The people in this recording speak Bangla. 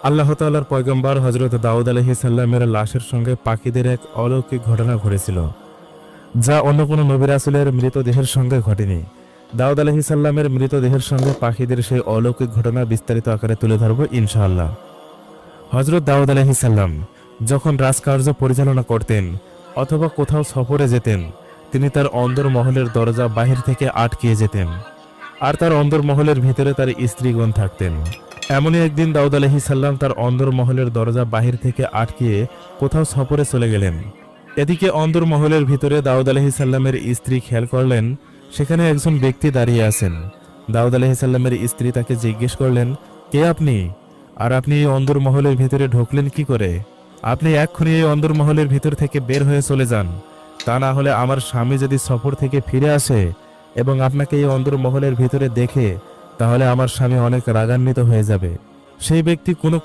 আল্লাহ তাআলার পয়গম্বর হযরত দাউদ আলাইহিস সালামের লাশের সঙ্গে পাখিদের এক অলৌকিক ঘটনা ঘটেছিল, যা অন্য কোনো নবী রাসূলের মৃতদেহের সঙ্গে ঘটেনি। দাউদ আলাইহিস সালামের মৃতদেহের সঙ্গে পাখিদের সেই অলৌকিক ঘটনা বিস্তারিত আকারে তুলে ধরব ইনশাআল্লাহ। হযরত দাউদ আলাইহিস সালাম যখন রাজকার্য পরিচালনা করতেন অথবা কোথাও সফরে যেতেন, তিনি তার অন্দরমহলের দরজা বাহির থেকে আটকিয়ে যেতেন, আর তার অন্দরমহলের ভিতরে তার স্ত্রীগণ থাকতেন। এমনই একদিন দাউদ আলাইহিস সালাম তার অন্দরমহলের দরজা বাহির থেকে আটকিয়ে কোথাও সফরে চলে গেলেন। এদিকে অন্দরমহলের ভিতরে দাউদ আলাইহিস সালামের স্ত্রী খেয়াল করলেন সেখানে একজন ব্যক্তি দাঁড়িয়ে আছেন। দাউদ আলাইহিস সালামের স্ত্রী তাকে জিজ্ঞেস করলেন, কে আপনি? আর আপনি এই অন্দরমহলের ভিতরে ঢুকলেন কি করে? আপনি এক্ষুনি এই অন্দরমহলের ভিতর থেকে বের হয়ে চলে যান, তা না হলে আমার স্বামী যদি সফর থেকে ফিরে আসে এবং আপনাকে এই অন্দরমহলের ভিতরে দেখে, তাহলে আমার স্বামী অনেক রাগান্বিত হয়ে যাবে। সেই ব্যক্তি কোনো